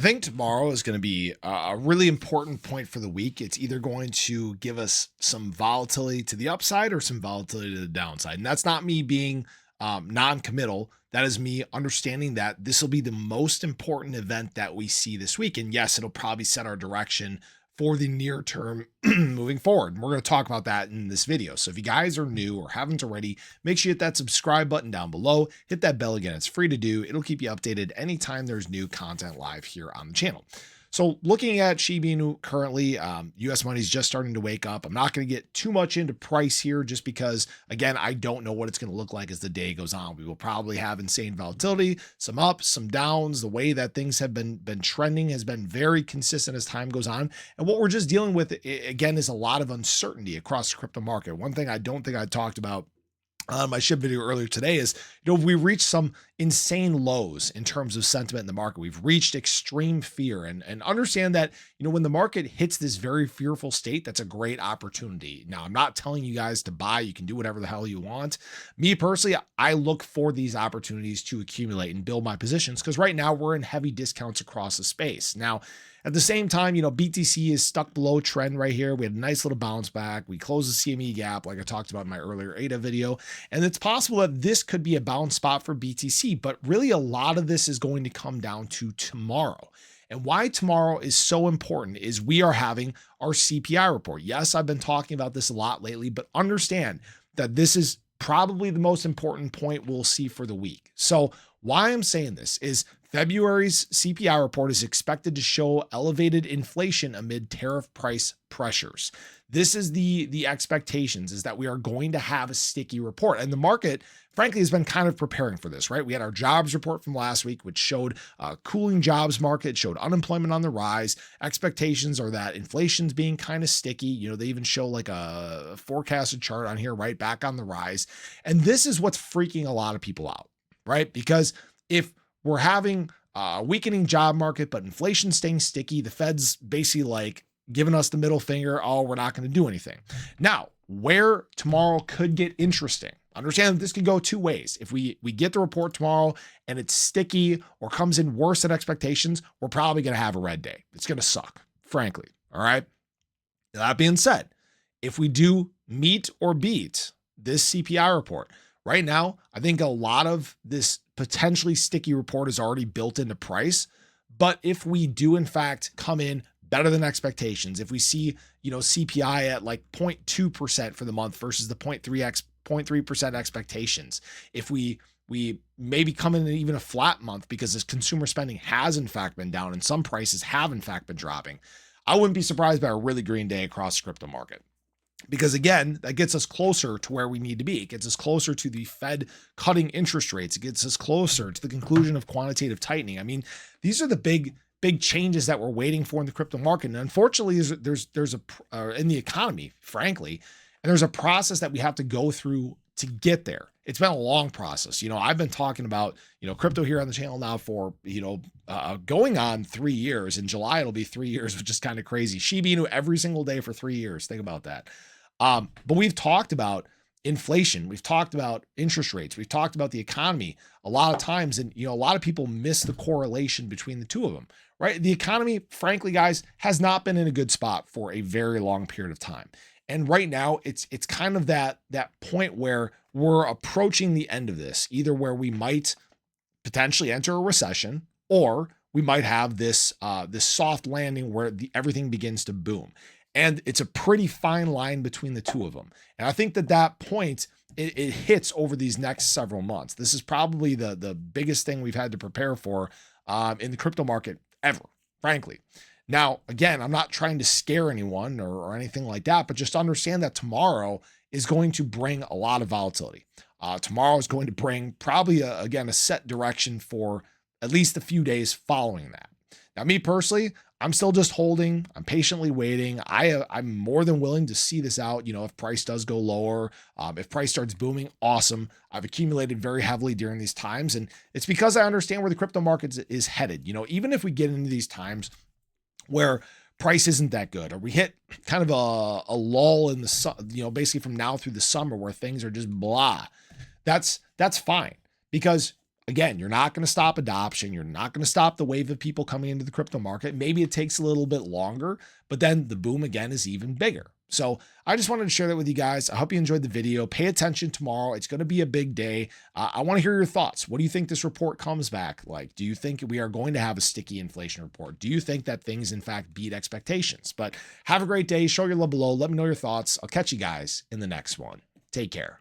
I think tomorrow is going to be a really important point for the week. It's either going to give us some volatility to the upside or some volatility to the downside. And that's not me being non-committal. That is me understanding that this will be the most important event that we see this week. And yes, it'll probably set our direction for the near term moving forward. And we're going to talk about that in this video. So if you guys are new or haven't already, make sure you hit that subscribe button down below, hit that bell again. It's free to do. It'll keep you updated anytime there's new content live here on the channel. So looking at Shiba Inu currently, US money is just starting to wake up. I'm not going to get too much into price here just because, again, I don't know what it's going to look like as the day goes on. We will probably have insane volatility, some ups, some downs. The way that things have been trending has been very consistent as time goes on. And what we're just dealing with, again, is a lot of uncertainty across the crypto market. One thing I don't think I talked about on my shib video earlier today is, we reached some insane lows in terms of sentiment in the market. We've reached extreme fear and understand that, when the market hits this very fearful state, that's a great opportunity. Now, I'm not telling you guys to buy. You can do whatever the hell you want. Me personally, I look for these opportunities to accumulate and build my positions because right now we're in heavy discounts across the space. Now, at the same time, BTC is stuck below trend right here. We had a nice little bounce back. We closed the CME gap like I talked about in my earlier ADA video. And it's possible that this could be a bounce spot for BTC, but really a lot of this is going to come down to tomorrow. And why tomorrow is so important is we are having our CPI report. Yes, I've been talking about this a lot lately, but understand that this is probably the most important point we'll see for the week. So why I'm saying this is February's CPI report is expected to show elevated inflation amid tariff price pressures. This is the expectations, is that we are going to have a sticky report. And the market, frankly, has been kind of preparing for this, right? We had our jobs report from last week, which showed a cooling jobs market, showed unemployment on the rise. Expectations are that inflation's being kind of sticky. They even show like a forecasted chart on here, right? Back on the rise. And this is what's freaking a lot of people out, right? Because if we're having a weakening job market, but inflation staying sticky, the Fed's basically like giving us the middle finger. Oh, we're not going to do anything. Now, where tomorrow could get interesting, understand that this could go two ways. If we get the report tomorrow and it's sticky or comes in worse than expectations, we're probably going to have a red day. It's going to suck, frankly. All right. That being said, if we do meet or beat this CPI report, right now, I think a lot of this potentially sticky report is already built into price. But if we do, in fact, come in better than expectations, if we see, CPI at like 0.2% for the month versus the 0.3% expectations, if we maybe come in even a flat month because this consumer spending has in fact been down and some prices have in fact been dropping, I wouldn't be surprised by a really green day across the crypto market. Because again, that gets us closer to where we need to be. It gets us closer to the Fed cutting interest rates. It gets us closer to the conclusion of quantitative tightening. I mean, these are the big changes that we're waiting for in the crypto market. And unfortunately, there's in the economy, frankly, and there's a process that we have to go through to get there. It's been a long process. I've been talking about, crypto here on the channel now for, going on 3 years. In July, it'll be 3 years, which is kind of crazy. Shiba Inu every single day for 3 years. Think about that. But we've talked about inflation. We've talked about interest rates. We've talked about the economy a lot of times. And, a lot of people miss the correlation between the two of them, right? The economy, frankly, guys, has not been in a good spot for a very long period of time. And right now it's kind of that point where we're approaching the end of this, either where we might potentially enter a recession or we might have this soft landing where everything begins to boom. And it's a pretty fine line between the two of them. And I think that point, it hits over these next several months. This is probably the biggest thing we've had to prepare for in the crypto market ever, frankly. Now, again, I'm not trying to scare anyone or anything like that, but just understand that tomorrow is going to bring a lot of volatility. Tomorrow is going to bring probably, a set direction for at least a few days following that. Now, me personally, I'm still just holding. I'm patiently waiting. I'm more than willing to see this out. If price does go lower, if price starts booming, awesome. I've accumulated very heavily during these times. And it's because I understand where the crypto market is headed. Even if we get into these times where price isn't that good, or we hit kind of a lull in the, basically from now through the summer where things are just blah, that's fine. Because again, you're not going to stop adoption. You're not going to stop the wave of people coming into the crypto market. Maybe it takes a little bit longer, but then the boom again is even bigger. So I just wanted to share that with you guys. I hope you enjoyed the video. Pay attention tomorrow. It's going to be a big day. I want to hear your thoughts. What do you think this report comes back like? Do you think we are going to have a sticky inflation report? Do you think that things in fact beat expectations? But have a great day. Show your love below. Let me know your thoughts. I'll catch you guys in the next one. Take care.